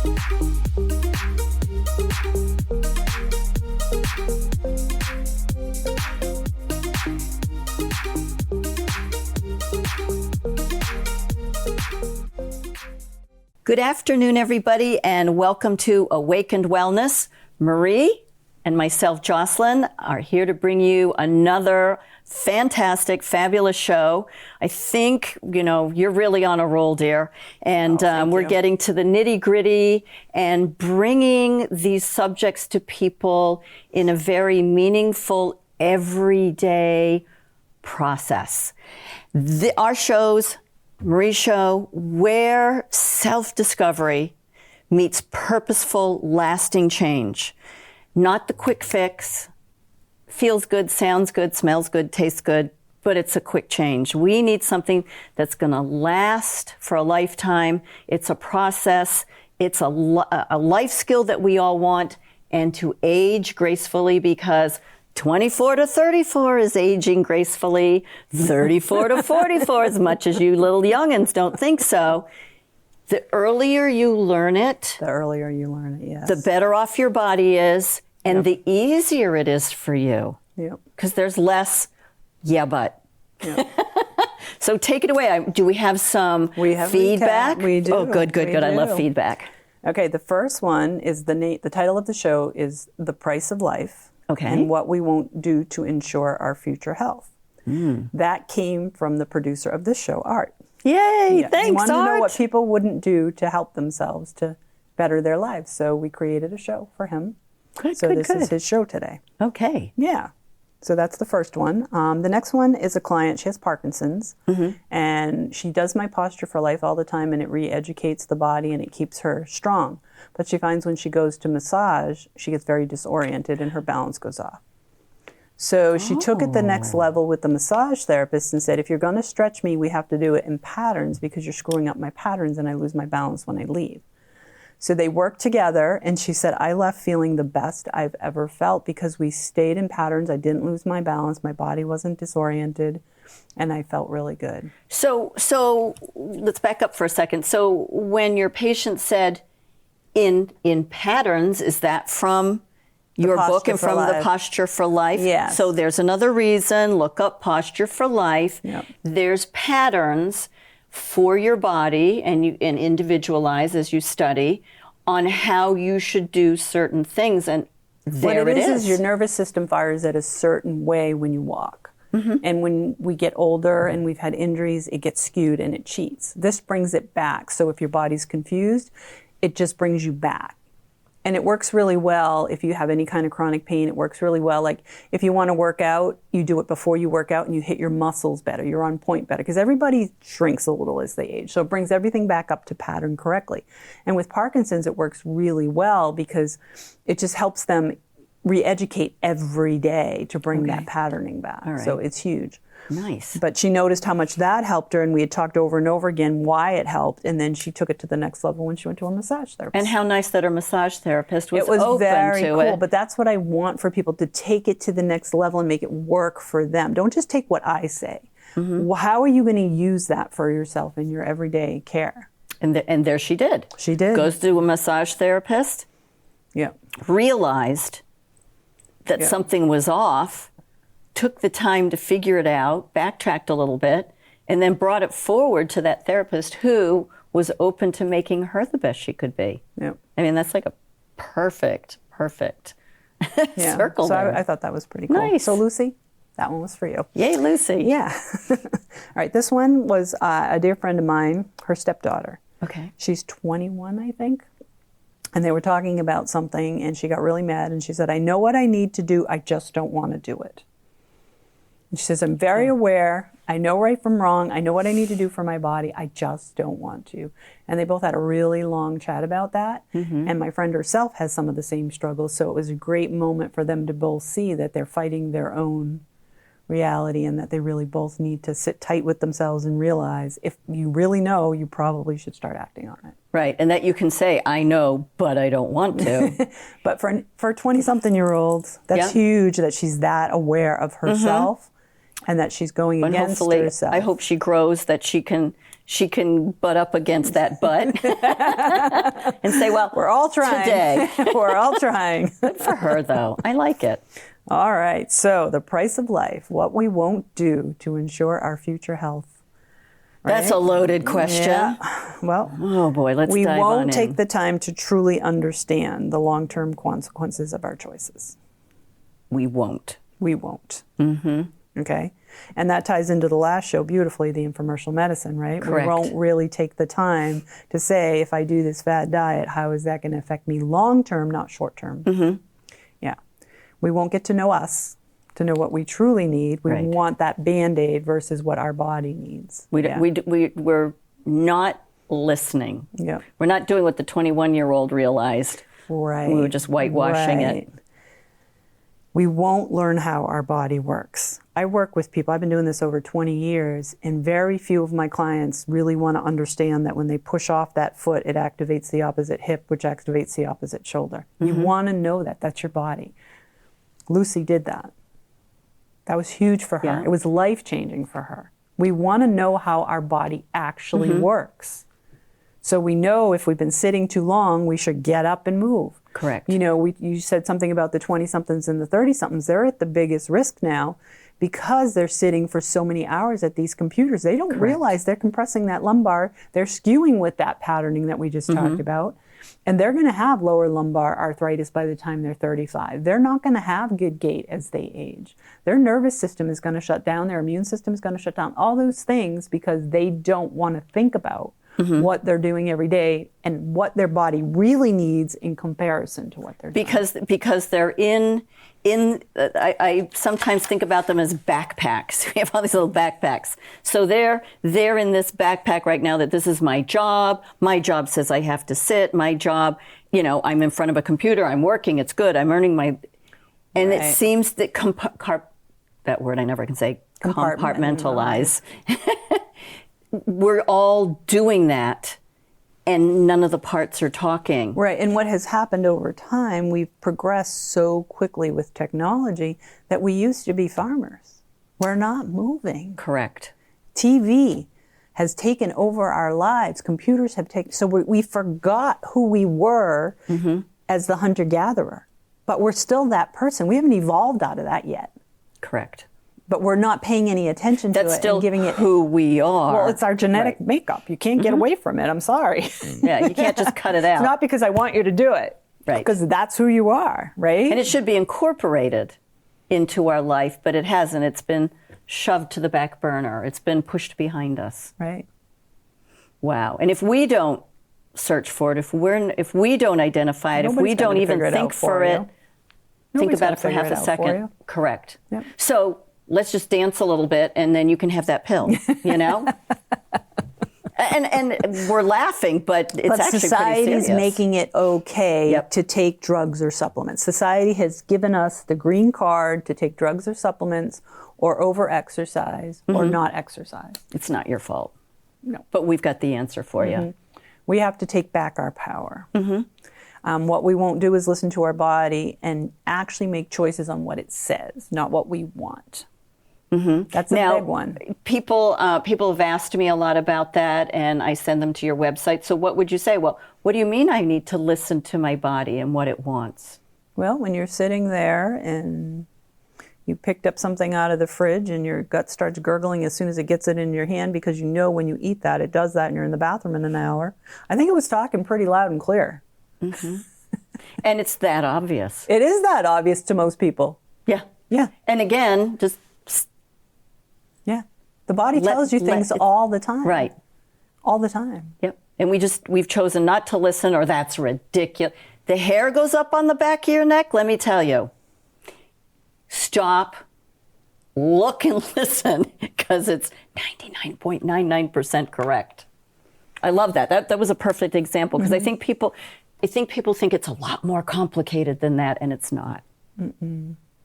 Good afternoon, everybody, and welcome to Awakened Wellness. Marie and myself, Jocelyn, are here to bring you another fantastic, fabulous show. I think, you're really on a roll, dear. And we're getting to the nitty-gritty and bringing these subjects to people in a very meaningful, everyday process. Our shows, Marie's show, where self-discovery meets purposeful, lasting change. Not the quick fix. Feels good, sounds good, smells good, tastes good, but it's a quick change. We need something that's going to last for a lifetime. It's a process. It's a life skill that we all want, and to age gracefully, because 24 to 34 is aging gracefully. 34 to 44, as much as you little youngins don't think so. The earlier you learn it, yes. The better off your body is, and the easier it is for you. Because there's less, but. So take it away. Do we have some feedback? We do. Oh, good. I love feedback. Okay, the first one is the title of the show is The Price of Life. Okay. And what we won't do to ensure our future health. That came from the producer of this show, Art. Yay, thanks, Art. He wanted to know what people wouldn't do to help themselves to better their lives. So we created a show for him. This is his show today. Okay. Yeah. So that's the first one. The next one is a client. She has Parkinson's. And she does my Posture for Life all the time, and it re-educates the body and it keeps her strong. But she finds when she goes to massage, she gets very disoriented and her balance goes off. So she took it the next level with the massage therapist and said, if you're going to stretch me, we have to do it in patterns because you're screwing up my patterns and I lose my balance when I leave. So they worked together, and she said, I left feeling the best I've ever felt because we stayed in patterns. I didn't lose my balance. My body wasn't disoriented, and I felt really good. So let's back up for a second. So when your patient said in patterns, is that from your book and from the Posture for Life? Yes. So there's another reason. Look up Posture for Life. Yep. There's patterns for your body, and individualize as you study on how you should do certain things. And there what it is. Your nervous system fires at a certain way when you walk. And when we get older and we've had injuries, it gets skewed and it cheats. This brings it back. So if your body's confused, it just brings you back. And it works really well if you have any kind of chronic pain. It works really well. Like if you want to work out, you do it before you work out and you hit your muscles better. You're on point better because everybody shrinks a little as they age. So it brings everything back up to pattern correctly. And with Parkinson's, it works really well because it just helps them re-educate every day to bring that patterning back. All right. So it's huge. Nice. But she noticed how much that helped her, and we had talked over and over again why it helped, and then she took it to the next level when she went to a massage therapist. And how nice that her massage therapist was open to it. It was very cool, it. but that's what I want for people, to take it to the next level and make it work for them. Don't just take what I say. How are you going to use that for yourself in your everyday care? And there she did. She did. Goes to a massage therapist. Yeah. Realized that something was off, took the time to figure it out, backtracked a little bit, and then brought it forward to that therapist who was open to making her the best she could be. Yeah. I mean, that's like a perfect circle so there. I thought that was pretty cool. Nice. So Lucy, that one was for you. Yay, Lucy. Yeah. All right, this one was a dear friend of mine, her stepdaughter. Okay. She's 21, I think. And they were talking about something, and she got really mad, and she said, I know what I need to do, I just don't want to do it. And she says, I'm very aware, I know right from wrong, I know what I need to do for my body, I just don't want to. And they both had a really long chat about that. And my friend herself has some of the same struggles, so it was a great moment for them to both see that they're fighting their own reality and that they really both need to sit tight with themselves and realize if you really know, you probably should start acting on it. Right, and that you can say, I know, but I don't want to. But for 20-something-year-olds, that's huge that she's that aware of herself and that she's going against herself. I hope she grows, that she can she can butt up against that butt and say, well, we're all trying. Today. We're all trying. Good for her, though. I like it. All right. So the price of life, what we won't do to ensure our future health. Right? That's a loaded question. Yeah. Well, oh boy, let's dive on in. We won't take the time to truly understand the long-term consequences of our choices. We won't. We won't. Mm-hmm. Okay? And that ties into the last show beautifully, the infomercial medicine, right? Correct. We won't really take the time to say, if I do this fad diet, how is that going to affect me long-term, not short-term? Mm-hmm. Yeah. We won't get to know us, to know what we truly need. We Right. want that Band-Aid versus what our body needs. We're not listening. Yep. We're not doing what the 21-year-old realized. Right. We were just whitewashing it. We won't learn how our body works. I work with people, I've been doing this over 20 years, and very few of my clients really want to understand that when they push off that foot, it activates the opposite hip, which activates the opposite shoulder. Mm-hmm. You want to know that. That's your body. Lucy did that. That was huge for her. Yeah. It was life-changing for her. We want to know how our body actually Mm-hmm. works. So we know if we've been sitting too long, we should get up and move. Correct. You know, you said something about the 20-somethings and the 30-somethings. They're at the biggest risk now because they're sitting for so many hours at these computers. They don't realize they're compressing that lumbar. They're skewing with that patterning that we just talked about. And they're going to have lower lumbar arthritis by the time they're 35. They're not going to have good gait as they age. Their nervous system is going to shut down. Their immune system is going to shut down. All those things because they don't want to think about what they're doing every day and what their body really needs in comparison to what they're doing. Because they're I sometimes think about them as backpacks. We have all these little backpacks. So they're in this backpack right now that this is my job. My job says I have to sit. My job, I'm in front of a computer. I'm working. It's good. I'm earning my, and it seems that that word I never can say, compartmentalize. We're all doing that, and none of the parts are talking. Right, and what has happened over time, we've progressed so quickly with technology that we used to be farmers. We're not moving. Correct. TV has taken over our lives. Computers have taken, so we forgot who we were as the hunter-gatherer. But we're still that person. We haven't evolved out of that yet. Correct. But we're not paying any attention to it. That's still and giving it who we are. Well, it's our genetic makeup. You can't get away from it. I'm sorry. Yeah, you can't just cut it out. It's not because I want you to do it. Right. Because that's who you are, right? And it should be incorporated into our life, but it hasn't. It's been shoved to the back burner. It's been pushed behind us. Right. Wow. And if we don't search for it, if we don't identify it, if we don't even think for it, think about it for half a second. Correct. Yep. So let's just dance a little bit, and then you can have that pill, and we're laughing, but it's actually society pretty is serious. making it okay Yep. to take drugs or supplements. Society has given us the green card to take drugs or supplements or over-exercise or not exercise. It's not your fault. No. But we've got the answer for you. We have to take back our power. What we won't do is listen to our body and actually make choices on what it says, not what we want. That's a big one. People have asked me a lot about that, and I send them to your website. So what would you say? Well, what do you mean I need to listen to my body and what it wants? Well, when you're sitting there and you picked up something out of the fridge and your gut starts gurgling as soon as it gets it in your hand because you know when you eat that, it does that, and you're in the bathroom in an hour. I think it was talking pretty loud and clear. And it's that obvious. It is that obvious to most people. Yeah. Yeah. And again, just... Yeah. The body tells you things all the time. Right. All the time. Yep. And we've chosen not to listen, or that's ridiculous. The hair goes up on the back of your neck, let me tell you. Stop, look, and listen, because it's 99.99% correct. I love that. That was a perfect example, because I think people think it's a lot more complicated than that, and it's not.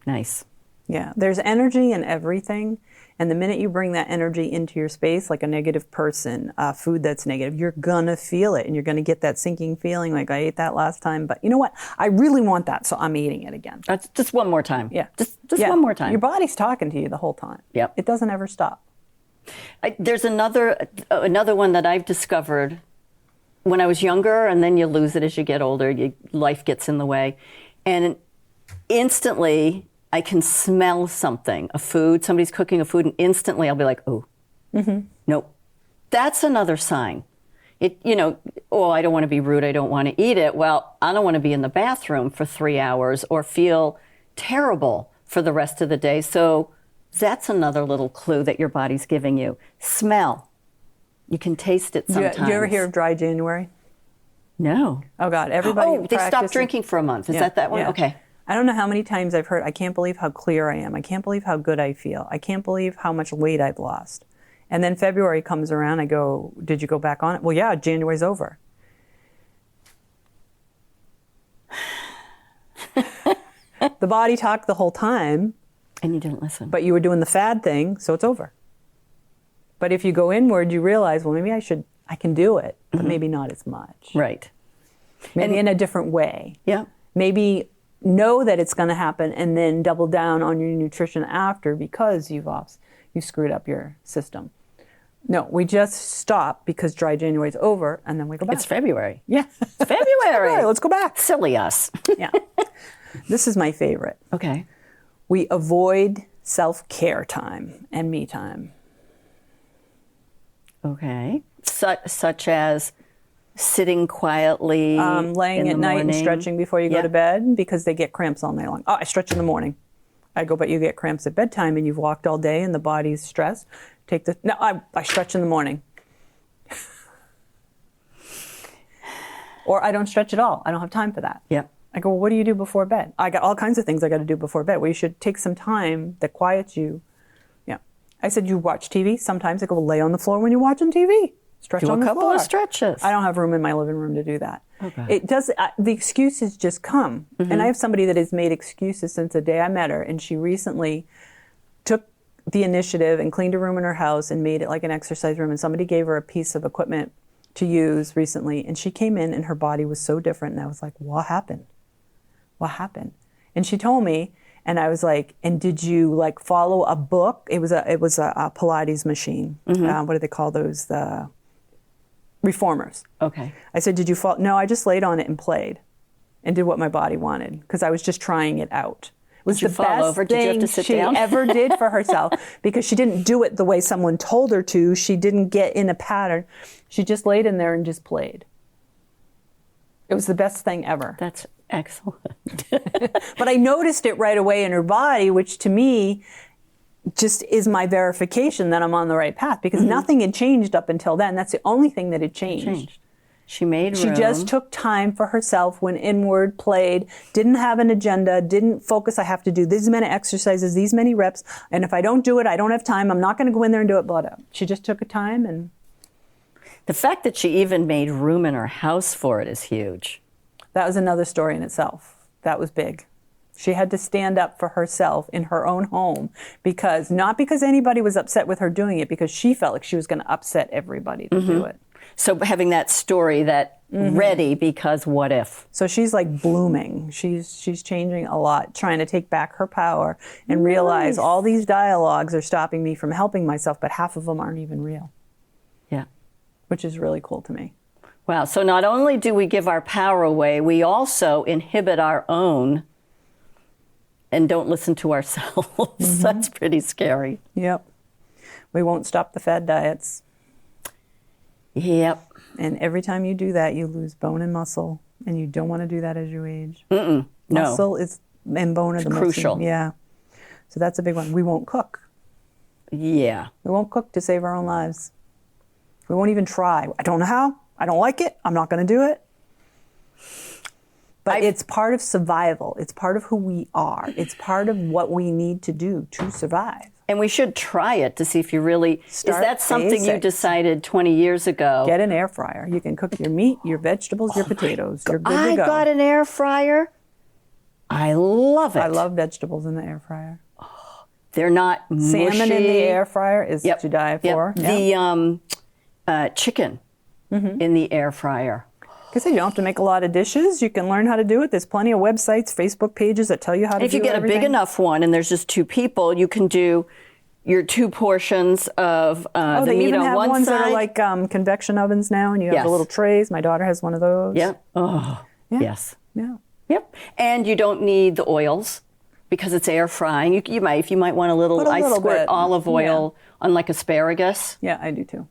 Nice. Yeah. There's energy in everything. And the minute you bring that energy into your space, like a negative person, food that's negative, you're going to feel it. And you're going to get that sinking feeling like, I ate that last time. But you know what? I really want that, so I'm eating it again. Just one more time. Yeah. Just one more time. Your body's talking to you the whole time. Yep. It doesn't ever stop. There's another one that I've discovered when I was younger, and then you lose it as you get older. Life gets in the way. And instantly, I can smell something, a food, somebody's cooking a food, and instantly I'll be like, oh, nope. That's another sign. I don't want to be rude, I don't want to eat it. Well, I don't want to be in the bathroom for 3 hours or feel terrible for the rest of the day. So that's another little clue that your body's giving you. Smell. You can taste it sometimes. Do you ever hear of dry January? No. Oh, God. Everybody they stopped drinking for a month. Is that one? Yeah. Okay. I don't know how many times I've heard, I can't believe how clear I am. I can't believe how good I feel. I can't believe how much weight I've lost. And then February comes around, I go, did you go back on it? Well, yeah, January's over. The body talked the whole time. And you didn't listen. But you were doing the fad thing, so it's over. But if you go inward, you realize, well, maybe I can do it, but maybe not as much. Right. Maybe in a different way. Yeah. Maybe know that it's going to happen and then double down on your nutrition after because you screwed up your system. No, we just stop because dry January is over and then we go back. It's February. Yeah. It's February. Let's go back. Silly us. Yeah. This is my favorite. Okay. We avoid self-care time and me time. Okay. Such as sitting quietly, laying at night and stretching before you go to bed because they get cramps all night long. Oh, I stretch in the morning. I go, but you get cramps at bedtime and you've walked all day and the body's stressed. I stretch in the morning. Or I don't stretch at all. I don't have time for that. Yeah. I go, well, what do you do before bed? I got all kinds of things I got to do before bed. Well, you should take some time that quiets you. Yeah. I said, you watch TV? Sometimes I go, well, lay on the floor when you're watching TV. Stretch on the floor. Do a couple of stretches. I don't have room in my living room to do that. Okay. It does. The excuses just come. And I have somebody that has made excuses since the day I met her. And she recently took the initiative and cleaned a room in her house and made it like an exercise room. And somebody gave her a piece of equipment to use recently. And she came in and her body was so different. And I was like, what happened? What happened? And she told me, and I was like, and did you like follow a book? It was a Pilates machine. What do they call those? The reformers. Okay. I said, did you follow? No, I just laid on it and played and did what my body wanted because I was just trying it out. It was the best thing she ever did for herself because she didn't do it the way someone told her to. She didn't get in a pattern. She just laid in there and just played. It was the best thing ever. That's excellent. But I noticed it right away in her body, which to me just is my verification that I'm on the right path because nothing had changed up until then. That's the only thing that had changed. She made room. She just took time for herself, went inward, played, didn't have an agenda, didn't focus. I have to do these many exercises, these many reps. And if I don't do it, I don't have time. I'm not going to go in there and do it. But she just took a time. And the fact that she even made room in her house for it is huge. That was another story in itself. That was big. She had to stand up for herself in her own home not because anybody was upset with her doing it, because she felt like she was going to upset everybody to do it. So having that story that ready because what if? So she's like blooming. She's changing a lot, trying to take back her power and realize all these dialogues are stopping me from helping myself, but half of them aren't even real. Yeah. Which is really cool to me. Wow. So not only do we give our power away, we also inhibit our own and don't listen to ourselves. That's pretty scary. Yep. We won't stop the fad diets. Yep. And every time you do that, you lose bone and muscle, and you don't want to do that as you age. No. Muscle is and bone are the crucial. Yeah. So that's a big one. We won't cook. Yeah. We won't cook to save our own lives. We won't even try. I don't know how. I don't like it. I'm not going to do it. But it's part of survival. It's part of who we are. It's part of what we need to do to survive. And we should try it to see if you really... is that something you decided 20 years ago? Get an air fryer. You can cook your meat, your vegetables, your potatoes. You're good to go. I got an air fryer. I love it. I love vegetables in the air fryer. They're not mushy. Salmon in the air fryer is to die for. The chicken in the air fryer. Like I said, you don't have to make a lot of dishes. You can learn how to do it. There's plenty of websites, Facebook pages that tell you how to do it. If you get a big enough one and there's just two people, you can do, your 2 portions of the they meat even on have one ones side. that are like convection ovens now, and you have Yes. the little trays. My daughter has one of those. Yep. Oh, Yeah. yes. Yeah. Yep. And you don't need the oils because it's air frying. You might want a little. Put a I little squirt bit. olive oil on like asparagus. Yeah, I do too.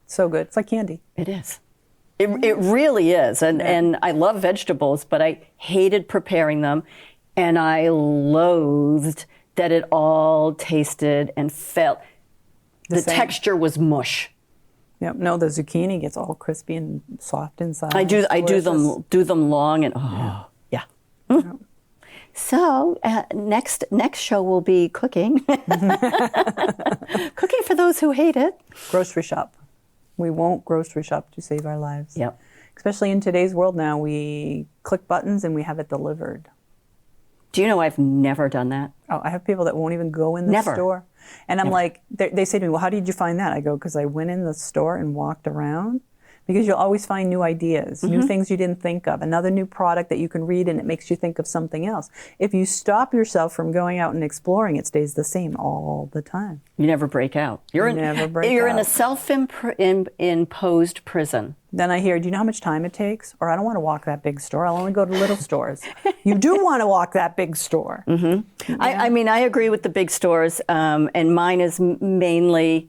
So good. It's like candy. It is. It really is. And I love vegetables, but I hated preparing them, and I loathed that it all tasted and felt. The same. texture was mush. Yep. No, the zucchini gets all crispy and soft inside. I do Delicious. do them long and yeah. So next show will be cooking. Cooking for those who hate it. Grocery shop. We won't grocery shop to save our lives. Yep. Especially in today's world now, we click buttons and we have it delivered. Do you know I've never done that? Oh, I have people that won't even go in the Never. store. And I'm like, they say to me, well, how did you find that? I go, because I went in the store and walked around. Because you'll always find new ideas, new things you didn't think of, another new product that you can read and it makes you think of something else. If you stop yourself from going out and exploring, it stays the same all the time. You never break out. You're in a self-imposed prison. Then I hear, do you know how much time it takes? Or I don't want to walk that big store. I'll only go to little stores. You do want to walk that big store. Mm-hmm. Yeah. I mean, I agree with the big stores, and mine is mainly,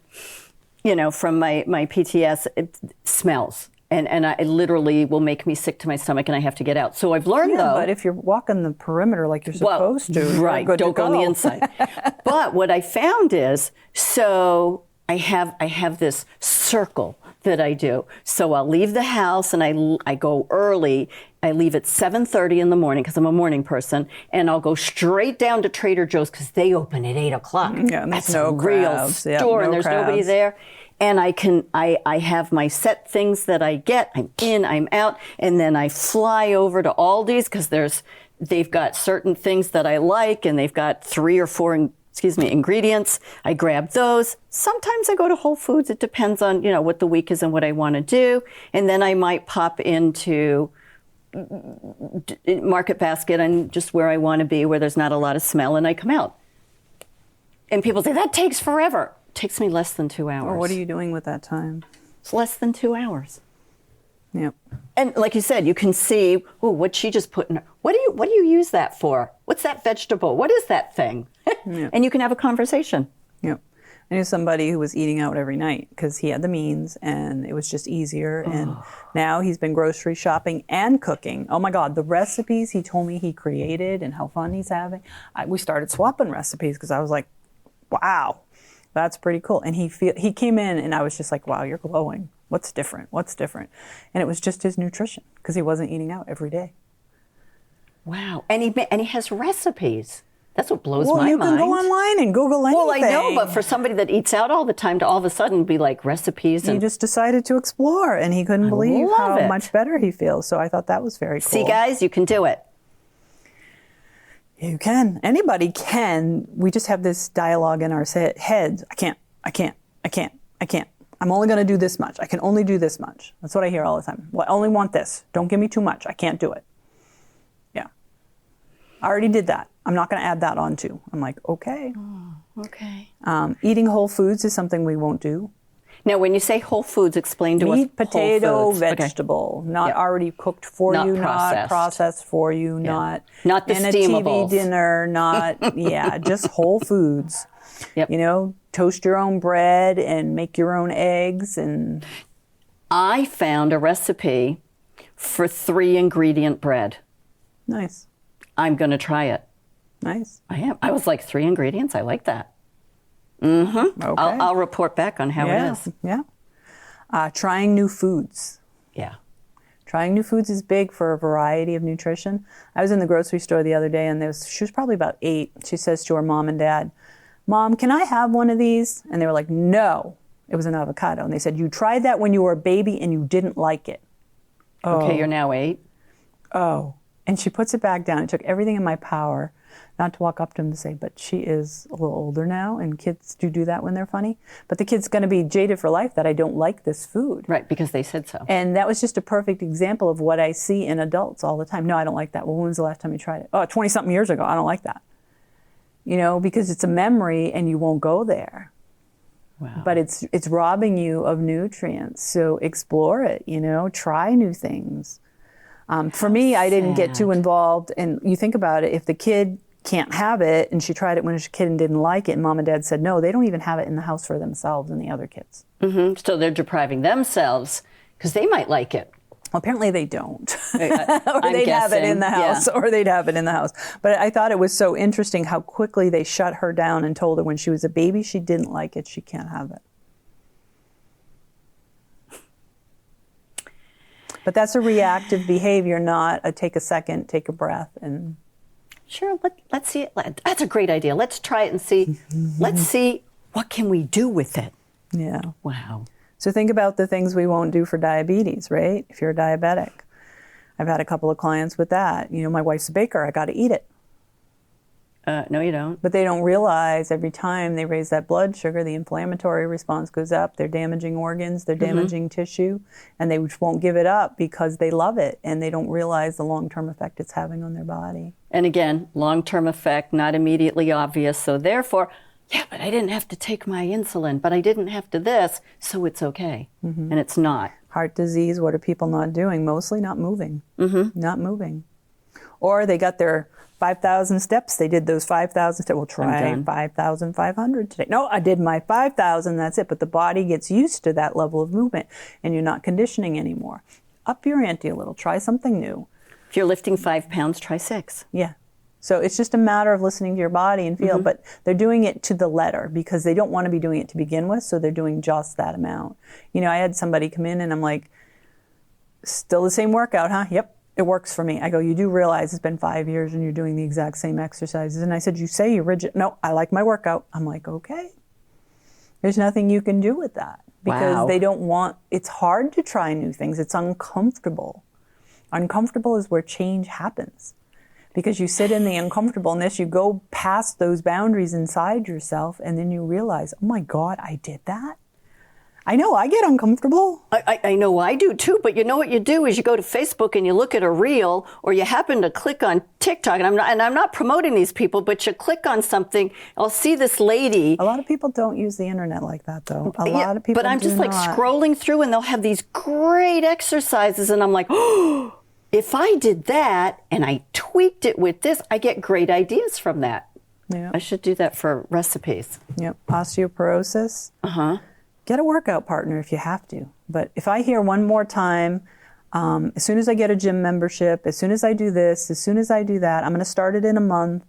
from my PTS, it smells. And it literally will make me sick to my stomach, and I have to get out. So I've learned, though. But if you're walking the perimeter like you're supposed to, right, you're good don't to go on the inside. But what I found is, so I have this circle that I do. So I'll leave the house, and I go early. I leave at 7:30 in the morning because I'm a morning person, and I'll go straight down to Trader Joe's because they open at 8 o'clock. Yeah, and that's no a real crowds. store, Yep, no and there's nobody crowds. there. And I have my set things that I get. I'm in, I'm out, and then I fly over to Aldi's because they've got certain things that I like, and they've got 3 or 4 ingredients. I grab those. Sometimes I go to Whole Foods. It depends on what the week is and what I want to do. And then I might pop into Market Basket and just where I want to be, where there's not a lot of smell, and I come out. And people say that takes forever. It takes me less than 2 hours. Or what are you doing with that time? It's less than 2 hours. Yep. And like you said, you can see, what she just put in her. What do you use that for? What's that vegetable? What is that thing? And you can have a conversation. Yep. I knew somebody who was eating out every night because he had the means and it was just easier. And now he's been grocery shopping and cooking. Oh my God, the recipes he told me he created and how fun he's having. We started swapping recipes because I was like, wow, that's pretty cool. And he came in and I was just like, wow, you're glowing. What's different? What's different? And it was just his nutrition because he wasn't eating out every day. Wow. And he has recipes. That's what blows my mind. Well, you can go online and Google anything. Well, I know, but for somebody that eats out all the time to all of a sudden be like recipes. He just decided to explore and he couldn't believe how much better he feels. So I thought that was very cool. See, guys, you can do it. You can. Anybody can. We just have this dialogue in our heads. I can't. I'm only going to do this much. I can only do this much. That's what I hear all the time. Well, I only want this. Don't give me too much. I can't do it. Yeah. I already did that. I'm not going to add that on too. I'm like, okay. Oh, okay. Eating whole foods is something we won't do. Now, when you say whole foods, explain to us. Meat, potato, whole foods. vegetable, not already cooked for you, not processed for you, not the in a steamables. TV dinner, not, just whole foods. Yep. Toast your own bread and make your own eggs. And I found a recipe for 3-ingredient bread. Nice. I'm going to try it. Nice. I am. I was like, 3 ingredients? I like that. Mm-hmm. Okay. I'll report back on how it is. Yeah. Trying new foods. Yeah. Trying new foods is big for a variety of nutrition. I was in the grocery store the other day and she was probably about 8. She says to her mom and dad, Mom, can I have one of these? And they were like, no. It was an avocado. And they said, you tried that when you were a baby and you didn't like it. Okay, you're now 8. Oh. And she puts it back down. It took everything in my power not to walk up to him to say, but she is a little older now, and kids do that when they're funny. But the kid's going to be jaded for life that I don't like this food. Right, because they said so. And that was just a perfect example of what I see in adults all the time. No, I don't like that. Well, when was the last time you tried it? Oh, 20-something years ago. I don't like that. you know, because it's a memory and you won't go there. Wow. But it's robbing you of nutrients. So explore it, you know, try new things. For me, I didn't get too involved. And you think about it, if the kid can't have it and she tried it when she was a kid and didn't like it and mom and dad said no, they don't even have it in the house for themselves and the other kids. Mm-hmm. So they're depriving themselves because they might like it. Well, apparently they don't. Or I'm they'd have it in the house. Yeah. Or they'd have it in the house. But I thought it was so interesting how quickly they shut her down and told her when she was a baby she didn't like it, she can't have it. But that's a reactive behavior, not a take a second, take a breath. And sure, let's see it. That's a great idea. Let's try it and see. Let's see what can we do with it. Yeah. Wow. So think about the things we won't do for diabetes, right? If you're a diabetic. I've had a couple of clients with that. You know, my wife's a baker. I got to eat it. No, you don't. But they don't realize every time they raise that blood sugar, the inflammatory response goes up. They're damaging organs. They're damaging tissue. And they won't give it up because they love it. And they don't realize the long-term effect it's having on their body. And again, long-term effect, not immediately obvious. So therefore, yeah, but I didn't have to take my insulin, but I didn't have to this, so it's okay. And it's not. Heart disease, what are people not doing? Mostly not moving. Not moving. Or they got their 5,000 steps. They did those 5,000 steps. We'll try 5,500 today. No, I did my 5,000. That's it. But the body gets used to that level of movement, and you're not conditioning anymore. Up your ante a little. Try something new. If you're lifting 5 pounds, try 6. Yeah. So it's just a matter of listening to your body and feel, but they're doing it to the letter because they don't want to be doing it to begin with, so they're doing just that amount. You know, I had somebody come in and I'm like, still the same workout, huh? Yep, it works for me. I go, you do realize it's been 5 years and you're doing the exact same exercises. And I said, you say you're rigid. No, I like my workout. I'm like, okay. There's nothing you can do with that because they don't want, it's hard to try new things. It's uncomfortable. Uncomfortable is where change happens. Because you sit in the uncomfortableness, you go past those boundaries inside yourself, and then you realize, oh my God, I did that? I know, I get uncomfortable. I know I do too, but you know what you do is you go to Facebook and you look at a reel, or you happen to click on TikTok, and I'm not promoting these people, but you click on something, I'll see this lady. A lot of people don't use the internet like that, though. A lot of people But I'm just do like not. scrolling through, and they'll have these great exercises, and I'm like, oh, if I did that and I tweaked it with this, I get great ideas from that. Yeah. I should do that for recipes. Yep, osteoporosis. Get a workout partner if you have to. But if I hear one more time, as soon as I get a gym membership, as soon as I do this, as soon as I do that, I'm going to start it in a month.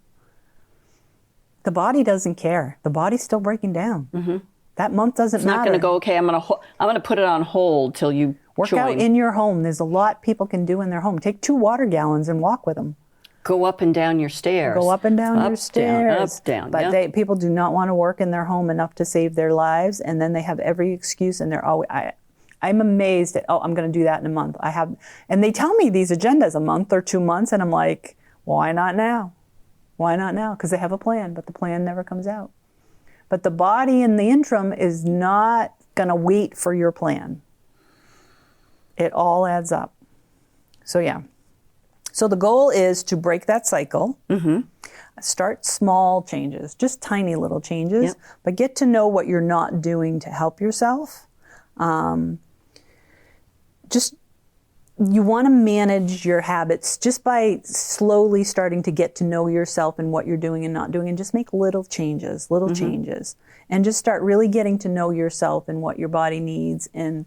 The body doesn't care. The body's still breaking down. That month doesn't matter. It's not going to go, okay, I'm going to put it on hold till you Work join. out in your home. There's a lot people can do in their home. Take 2 water gallons and walk with them. Go up and down your stairs. Go up and down your stairs. Up, down. But people do not want to work in their home enough to save their lives, and then they have every excuse, and they're always. I'm amazed at, I'm going to do that in a month. And they tell me these agendas, a month or 2 months, and I'm like, why not now? Why not now? Because they have a plan, but the plan never comes out. But the body in the interim is not going to wait for your plan. It all adds up. So yeah. So the goal is to break that cycle. Start small changes, just tiny little changes, but get to know what you're not doing to help yourself. You want to manage your habits just by slowly starting to get to know yourself and what you're doing and not doing, and just make little changes, and just start really getting to know yourself and what your body needs, and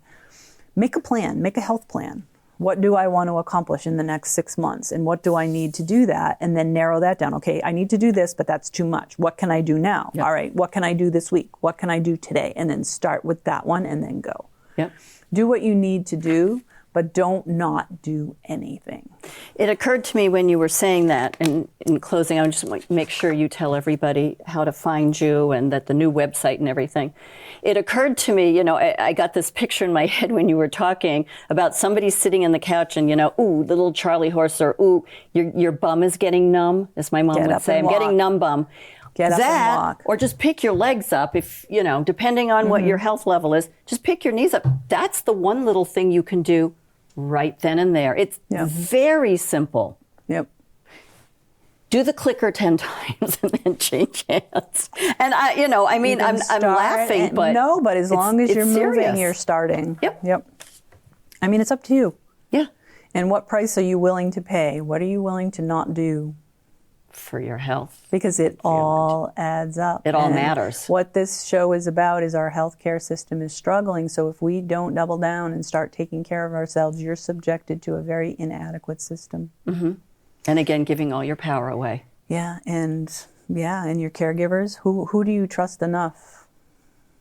make a plan, make a health plan. What do I want to accomplish in the next 6 months? And what do I need to do that? And then narrow that down. Okay, I need to do this, but that's too much. What can I do now? All right, what can I do this week? What can I do today? And then start with that one and then go. Do what you need to do, but don't not do anything. It occurred to me when you were saying that, and in closing, I just want to make sure you tell everybody how to find you and that the new website and everything. It occurred to me, I got this picture in my head when you were talking about somebody sitting on the couch and, ooh, the little Charlie horse, or ooh, your bum is getting numb, as my mom would say. I'm getting numb bum. Get up and walk. Or just pick your legs up if, depending on what your health level is, just pick your knees up. That's the one little thing you can do right then and there. It's very simple. do the clicker 10 times and then change hands. And I'm laughing, but no, but as long as you're moving, serious. you're starting. Yep. I mean, it's up to you. Yeah. And what price are you willing to pay? What are you willing to not do? For your health. Because it all adds up. It all And matters. what this show is about is our healthcare system is struggling. So if we don't double down and start taking care of ourselves, you're subjected to a very inadequate system. Mm-hmm. And again, giving all your power away. And your caregivers, who do you trust enough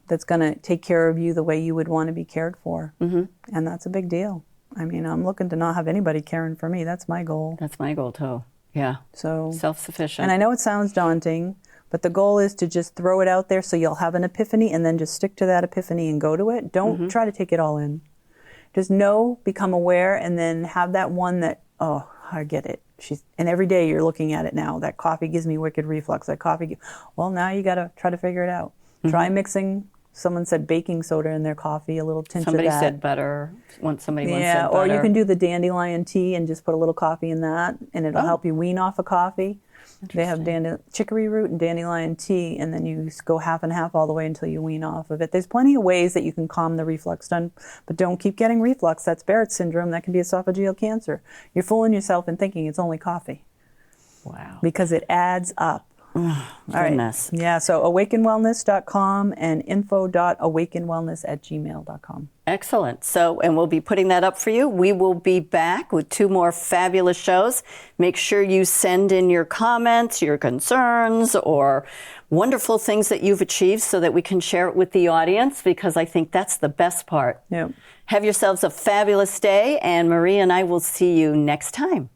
that's going to take care of you the way you would want to be cared for? Mm-hmm. And that's a big deal. I mean, I'm looking to not have anybody caring for me. That's my goal. That's my goal too. Yeah. So self-sufficient. And I know it sounds daunting, but the goal is to just throw it out there so you'll have an epiphany and then just stick to that epiphany and go to it. Don't try to take it all in. Just know, become aware, and then have that one that, oh, I get it. And every day you're looking at it now. That coffee gives me wicked reflux. Well, now you got to try to figure it out. Try mixing. Someone said baking soda in their coffee, a little tinge Somebody of that. said butter. Somebody once said butter. Or you can do the dandelion tea and just put a little coffee in that, and it'll help you wean off of coffee. They have chicory root and dandelion tea, and then you go half and half all the way until you wean off of it. There's plenty of ways that you can calm the reflux, but don't keep getting reflux. That's Barrett's syndrome. That can be esophageal cancer. You're fooling yourself and thinking it's only coffee. Wow. Because it adds up. Goodness. Right. Yeah, so awakenwellness.com and info.awakenwellness@gmail.com. Excellent. So, and we'll be putting that up for you. We will be back with 2 more fabulous shows. Make sure you send in your comments, your concerns, or wonderful things that you've achieved so that we can share it with the audience, because I think that's the best part. Yep. Have yourselves a fabulous day, and Marie and I will see you next time.